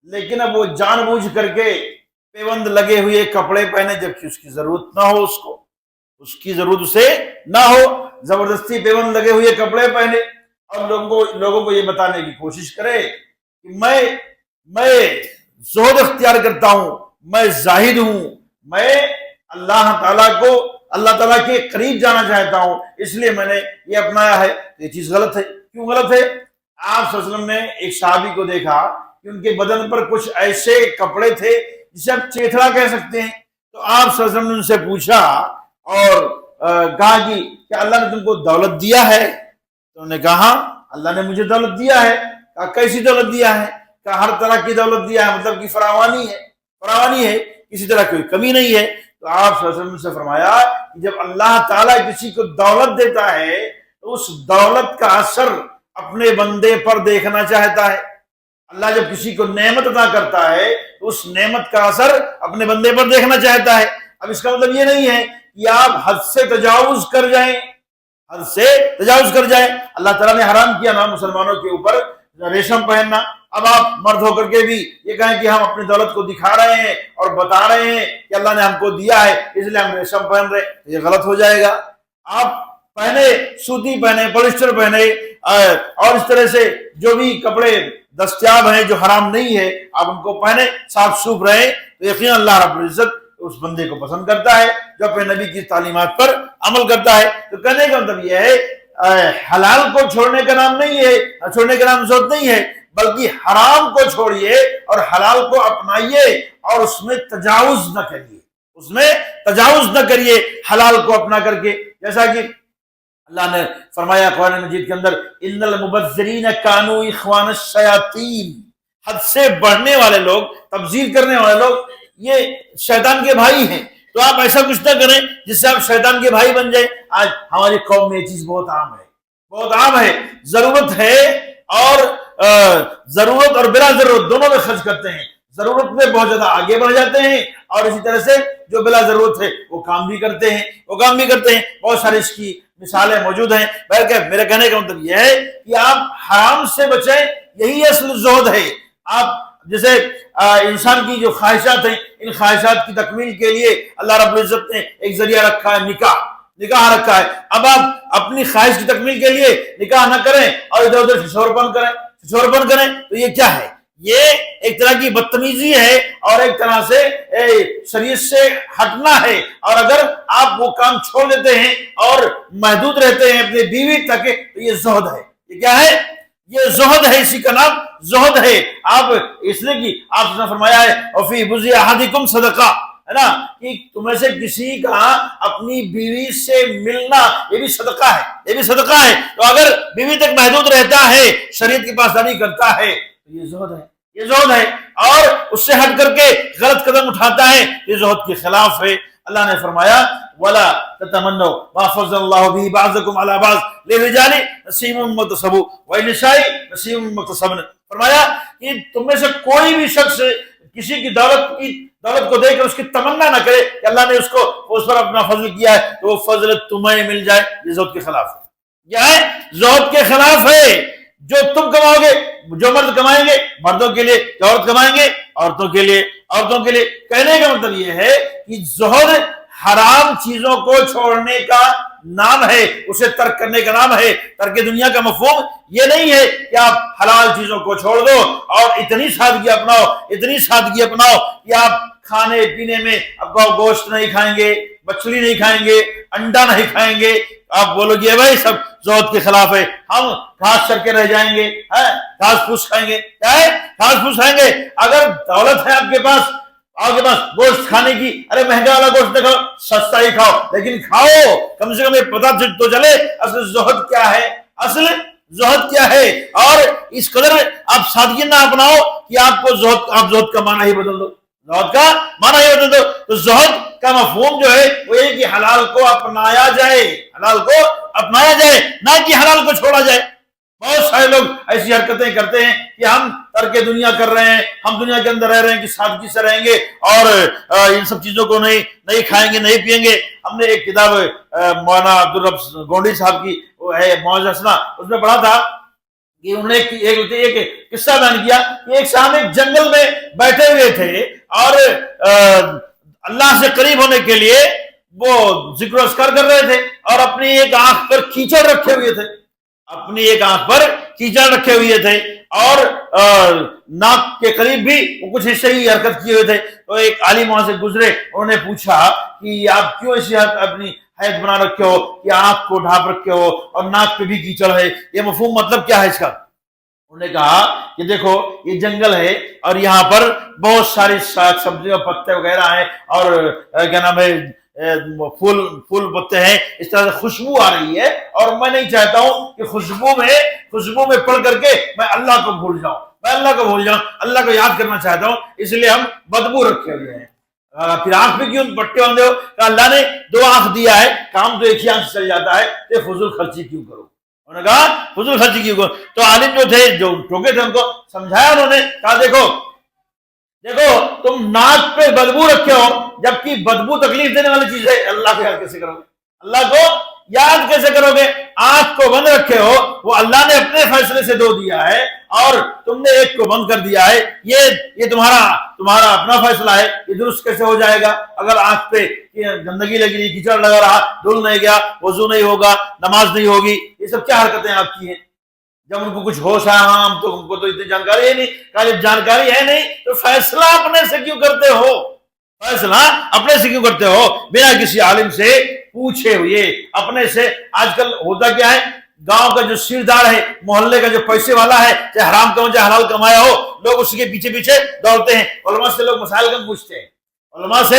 لیکن اب وہ جان بوجھ کر کے پیوند لگے ہوئے کپڑے پہنے جبکہ اس کی ضرورت نہ ہو، اس کی ضرورت اسے نہ ہو، زبردستی پیوند لگے ہوئے کپڑے پہنے اور لوگوں کو یہ بتانے کی کوشش کرے کہ میں زہد اختیار کرتا ہوں، میں زاہد ہوں، میں اللہ تعالیٰ کے قریب جانا چاہتا ہوں، اس لیے میں نے یہ اپنایا ہے۔ یہ چیز غلط ہے۔ کیوں غلط ہے؟ آپ صلی اللہ علیہ وسلم نے ایک صحابی کو دیکھا کہ ان کے بدن پر کچھ ایسے کپڑے تھے جسے آپ چیتھڑا کہہ سکتے ہیں، تو آپ صلی اللہ علیہ وسلم نے ان سے پوچھا اور کہا کہ کیا اللہ نے تم کو دولت دیا ہے؟ تو انہوں نے کہا ہاں اللہ نے مجھے دولت دیا ہے۔ کہا کیسی دولت دیا ہے؟ کہا ہر طرح کی دولت دیا ہے، مطلب کہ فراوانی ہے، کسی طرح کوئی کمی نہیں ہے۔ تو آپ صلی اللہ علیہ وسلم سے فرمایا کہ جب اللہ تعالیٰ کسی کو دولت دیتا ہے تو اس دولت کا اثر اپنے بندے پر دیکھنا چاہتا ہے۔ اللہ جب کسی کو نعمت عطا کرتا ہے تو اس نعمت کا اثر اپنے بندے پر دیکھنا چاہتا ہے۔ اب اس کا مطلب یہ نہیں ہے کہ آپ حد سے تجاوز کر جائیں، اللہ تعالیٰ نے حرام کیا نا مسلمانوں کے اوپر ریشم پہننا، اب آپ مرد ہو کر کے بھی یہ کہیں کہ ہم اپنی دولت کو دکھا رہے ہیں اور بتا رہے ہیں کہ اللہ نے ہم کو دیا ہے اس لیے ہم ریشم پہن رہے، یہ غلط ہو جائے گا۔ آپ پہنے سوتی پہنے، پولیسٹر پہنے اور اس طرح سے جو بھی کپڑے دستیاب ہیں جو حرام نہیں ہے آپ ان کو پہنے، صاف سوف رہیں، تو یقینا اللہ رب العزت اس بندے کو پسند کرتا ہے جو اپنے نبی کی تعلیمات پر عمل کرتا ہے۔ تو کہنے کا مطلب یہ ہے حلال کو چھوڑنے کا نام نہیں ہے، چھوڑنے کا نام زہد نہیں ہے، بلکہ حرام کو چھوڑیے اور حلال کو اپنائیے اور اس میں تجاوز نہ کریے حلال کو اپنا کر کے، جیسا کہ اللہ نے فرمایا قرآن مجید کے اندر ان المبذرین کانوا اخوان الشیاطین، حد سے بڑھنے والے لوگ، تبذیر کرنے والے لوگ یہ شیطان کے بھائی ہیں۔ تو آپ ایسا کچھ نہ کریں جس سے آپ شیطان کے بھائی بن جائیں۔ آج ہماری قوم میں یہ چیز بہت عام ہے، ضرورت ہے اور ضرورت اور بلا ضرورت دونوں میں خرچ کرتے ہیں، ضرورت میں بہت زیادہ آگے بڑھ جاتے ہیں اور اسی طرح سے جو بلا ضرورت ہے وہ کام بھی کرتے ہیں۔ بہت ساری اس کی مثالیں موجود ہیں۔ بہرکیف میرے کہنے کا مطلب یہ ہے کہ آپ حرام سے بچیں، یہی اصل زہد ہے۔ آپ جیسے انسان کی جو خواہشات ہیں، ان خواہشات کی تکمیل کے لیے اللہ رب العزت نے ایک ذریعہ رکھا ہے، نکاح رکھا ہے۔ اب آپ اپنی خواہش کی تکمیل کے لیے نکاح نہ کریں اور ادھر ادھر ششورپن کریں تو یہ کیا ہے؟ یہ ایک طرح کی بدتمیزی ہے اور ایک طرح سے شریعت سے ہٹنا ہے۔ اور اگر آپ وہ کام چھوڑ دیتے ہیں اور محدود رہتے ہیں اپنی بیوی تک تو یہ زہد ہے۔ یہ کیا ہے؟ یہ زہد ہے، اسی کا نام زہد ہے۔ آپ اس لیے کہ آپ نے فرمایا ہے وفی بضع احدکم صدقہ، ہے نا، کہ تمہیں سے کسی کا اپنی بیوی سے ملنا یہ بھی صدقہ ہے۔ تو اگر بیوی تک محدود رہتا ہے، شریعت کی پاسداری کرتا ہے تو یہ زہد ہے اور اس سے ہٹ کر کے غلط قدم اٹھاتا ہے، یہ زہد کے خلاف ہے۔ اللہ نے فرمایا وَلَا تَتَمَنَّوْا مَا فَضَّلَ اللَّهُ بِهِ بَعْضَكُمْ عَلَى بَعْضٍ لِلرِّجَالِ نَصِيبٌ مِّمَّا اكْتَسَبُوا وَلِلنِّسَاءِ نَصِيبٌ مِّمَّا اكْتَسَبْنَ۔ فرمایا کہ تم میں سے کوئی بھی شخص کسی کی دولت کو دیکھ کر اس کی تمنا نہ کرے کہ اللہ نے اس پر اپنا فضل کیا ہے تو وہ فضل تمہیں مل جائے، یہ زہد کے خلاف ہے۔ یہ ہے زہد کے خلاف ہے۔ جو تم کماؤ گے، جو مرد کمائیں گے مردوں کے لیے، جو عورت کمائیں گے عورتوں کے لیے۔ کہنے کا مطلب یہ ہے کہ زہد حرام چیزوں کو چھوڑنے کا نام ہے، اسے ترک کرنے کا نام ہے۔ ترک دنیا کا مفہوم یہ نہیں ہے کہ آپ حلال چیزوں کو چھوڑ دو اور اتنی سادگی اپناؤ کہ آپ کھانے پینے میں اب گوشت نہیں کھائیں گے، مچھلی نہیں کھائیں گے، انڈا نہیں کھائیں گے۔ آپ بولو گے بھائی سب زہد کے خلاف ہے، ہم گھاس چر کے رہ جائیں گے، گھاس پھوس کھائیں گے۔ کیا ہے؟ گھاس پھوس کھائیں گے۔ اگر دولت ہے آپ کے پاس گوشت کھانے کی، ارے مہنگا والا گوشت نہ کھاؤ، سستا ہی کھاؤ، لیکن کھاؤ، کم سے کم یہ پتہ تو چلے اصل زہد کیا ہے۔ اور اس قدر آپ سادگی نہ اپناؤ کہ آپ زہد کا معنی ہی بدل دو۔ تو زہد کا مفہوم جو ہے وہ یہ کہ حلال کو اپنایا جائے، نہ کہ حلال کو چھوڑا جائے۔ بہت سارے لوگ ایسی حرکتیں کرتے ہیں کہ ہم ترک دنیا کر رہے ہیں، ہم دنیا کے اندر رہ رہے ہیں کہ سادگی سے رہیں گے اور ان سب چیزوں کو نہیں کھائیں گے، نہیں پیئیں گے۔ ہم نے ایک کتاب مولانا عبدالرب گونڈی صاحب کی وہ ہے موعظ حسنہ، اس میں پڑھا تھا کہ انہوں نے ایک قصہ بیان کیا کہ ایک صاحب ایک جنگل میں بیٹھے ہوئے تھے اور اللہ سے قریب ہونے کے لیے وہ ذکر و اذکار کر رہے تھے اور اپنی ایک آنکھ پر کیچڑ رکھے ہوئے تھے، اپنی ایک آنکھ پر کیچڑ رکھے ہوئے تھے اور ناک کے قریب بھی وہ کچھ حصے ہی حرکت کیے ہوئے تھے۔ تو ایک عالم وہاں سے گزرے، انہوں نے پوچھا کہ آپ کیوں ایسی اپنی حیض بنا رکھے ہو کہ آنکھ کو ڈھانپ رکھے ہو اور ناک پہ بھی کیچڑ ہے، یہ مفہوم مطلب کیا ہے اس کا؟ انہوں نے کہا کہ دیکھو یہ جنگل ہے اور یہاں پر بہت ساری ساگ سبزیاں پتے وغیرہ ہیں اور کیا نام ہے پھول پتے ہیں، اس طرح سے خوشبو آ رہی ہے اور میں نہیں چاہتا ہوں کہ خوشبو میں پڑھ کر کے میں اللہ کو بھول جاؤں، اللہ کو یاد کرنا چاہتا ہوں، اس لیے ہم بدبو رکھے ہوئے ہیں۔ پھر آنکھ بھی کیوں پٹے باندھے ہو؟ کہ اللہ نے 2 آنکھ دیا ہے، کام تو ایک ہی آنکھ سے چل جاتا ہے، تو فضول خرچی کیوں کرو؟ انہوں نے کہا فضول خرچی کیوں کرو؟ تو عالم جو تھے جو ٹوکے تھے ان کو سمجھایا، انہوں نے کہا دیکھو تم ناک پہ بدبو رکھے ہو، جبکہ بدبو تکلیف دینے والی چیز ہے، اللہ کو یاد کیسے کرو گے؟ اللہ کو یاد کیسے کرو گے؟ آنکھ کو بند رکھے ہو، وہ اللہ نے اپنے فیصلے سے 2 دیا ہے اور تم نے ایک کو بند کر دیا ہے، یہ تمہارا اپنا فیصلہ ہے، یہ درست کیسے ہو جائے گا؟ اگر آنکھ پہ گندگی لگی رہی، کیچڑ لگا رہا، دھل نہیں گیا، وضو نہیں ہوگا، نماز نہیں ہوگی، یہ سب کیا حرکتیں آپ کی ہیں؟ جب ان کو کچھ ہوش آیا، ہم تو ان کو تو اتنی جانکاری ہے نہیں، کہا جب جانکاری ہے نہیں تو فیصلہ اپنے سے کیوں کرتے ہو؟ بنا کسی عالم سے پوچھے ہوئے اپنے سے۔ آج کل ہوتا کیا ہے، گاؤں کا جو سردار ہے، محلے کا جو پیسے والا ہے، چاہے حرام کمایا چاہے حلال کمایا ہو، لوگ اسی کے پیچھے پیچھے دوڑتے ہیں۔ علماء سے لوگ مسائل کم پوچھتے ہیں، علماء سے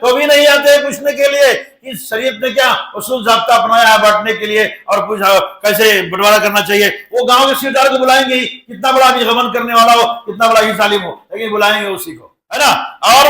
تو بھی نہیں آتے پوچھنے کے لیے کہ شریعت نے کیا اصول ضابطہ اپنایا ہے بانٹنے کے لیے اور پوچھا کیسے بنٹوارا کرنا چاہیے۔ وہ گاؤں کے سردار کو بلائیں گے ہی، کتنا بڑا بھی غبن کرنے والا ہو، کتنا بڑا ہی ظالم ہو، لیکن بلائیں گے اسی کو، ہے نا؟ اور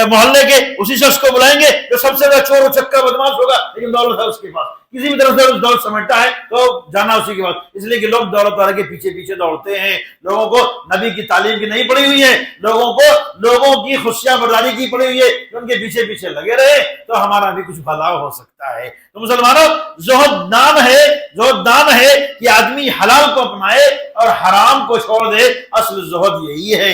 محلے کے اسی شخص کو بلائیں گے جو سب سے بڑا چور و چکا بدماش ہوگا، لیکن دولت ہے اس کے پاس، کسی بھی طرح سے اس دولت سمیٹا ہے تو جانا اسی کے پاس۔ اس لیے کہ لوگ دولت والے کے پیچھے پیچھے دوڑتے ہیں، لوگوں کو نبی کی تعلیم کی نہیں پڑی ہوئی ہے، لوگوں کی خشیاں برداری کی پڑی ہوئی ہے، ان کے پیچھے پیچھے لگے رہے تو ہمارا بھی کچھ بھلا ہو سکتا ہے۔ تو مسلمانوں، زہد نام ہے کہ آدمی حلال کو اپنائے اور حرام کو چھوڑ دے۔ اصل زہد یہی ہے۔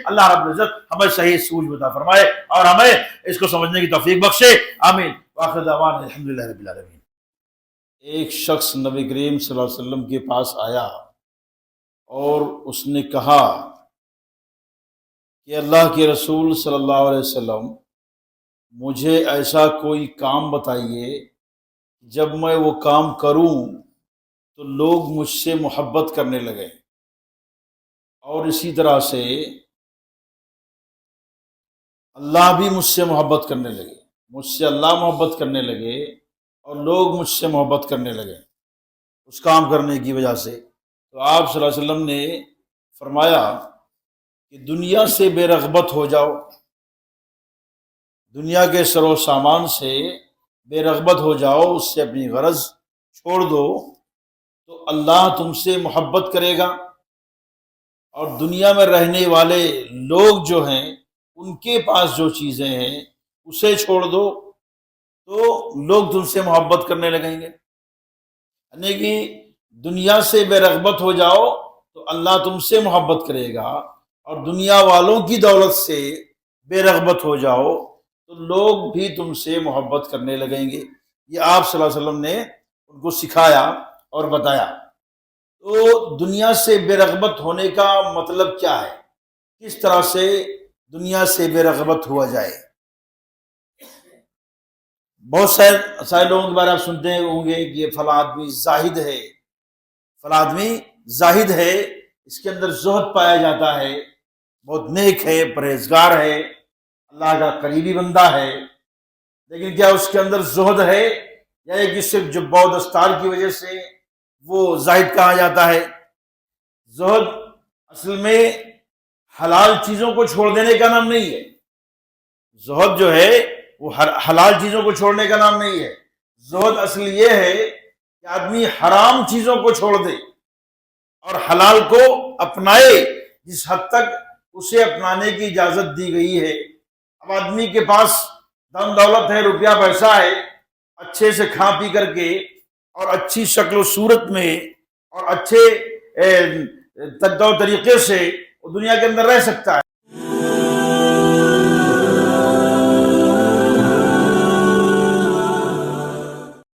اللہ رب العزت ہمیں صحیح سوچ بتا فرمائے اور ہمیں اس کو سمجھنے کی توفیق بخشے، آمین۔ وآخر دعوانا الحمدللہ رب العالمین۔ ایک شخص نبی کریم صلی اللہ علیہ وسلم کے پاس آیا اور اس نے کہا کہ اللہ کے رسول صلی اللہ علیہ وسلم، مجھے ایسا کوئی کام بتائیے جب میں وہ کام کروں تو لوگ مجھ سے محبت کرنے لگے، اور اسی طرح سے اللہ بھی مجھ سے محبت کرنے لگے، مجھ سے اللہ محبت کرنے لگے اور لوگ مجھ سے محبت کرنے لگے اس کام کرنے کی وجہ سے۔ تو آپ صلی اللہ علیہ وسلم نے فرمایا کہ دنیا سے بے رغبت ہو جاؤ، دنیا کے سر و سامان سے بے رغبت ہو جاؤ، اس سے اپنی غرض چھوڑ دو تو اللہ تم سے محبت کرے گا، اور دنیا میں رہنے والے لوگ جو ہیں ان کے پاس جو چیزیں ہیں اسے چھوڑ دو تو لوگ تم سے محبت کرنے لگیں گے۔ یعنی کہ دنیا سے بے رغبت ہو جاؤ تو اللہ تم سے محبت کرے گا، اور دنیا والوں کی دولت سے بے رغبت ہو جاؤ تو لوگ بھی تم سے محبت کرنے لگیں گے۔ یہ آپ صلی اللہ علیہ وسلم نے ان کو سکھایا اور بتایا۔ تو دنیا سے بے رغبت ہونے کا مطلب کیا ہے؟ کس طرح سے دنیا سے بے رغبت ہوا جائے؟ بہت سارے لوگوں کے بارے میں آپ سنتے ہوں گے کہ یہ فلاں آدمی زاہد ہے، فلاں آدمی زاہد ہے، اس کے اندر زہد پایا جاتا ہے، بہت نیک ہے، پرہیزگار ہے، اللہ کا قریبی بندہ ہے، لیکن کیا اس کے اندر زہد ہے، یا یہ کہ صرف جو بود دستار کی وجہ سے وہ زاہد کہا جاتا ہے؟ زہد اصل میں حلال چیزوں کو چھوڑ دینے کا نام نہیں ہے۔ زہد جو ہے وہ حلال چیزوں کو چھوڑنے کا نام نہیں ہے۔ زہد اصل یہ ہے کہ آدمی حرام چیزوں کو چھوڑ دے اور حلال کو اپنائے جس حد تک اسے اپنانے کی اجازت دی گئی ہے۔ اب آدمی کے پاس دم دولت ہے، روپیہ پیسہ ہے، اچھے سے کھا پی کر کے اور اچھی شکل و صورت میں اور اچھے طریقے سے دنیا کے اندر رہ سکتا ہے۔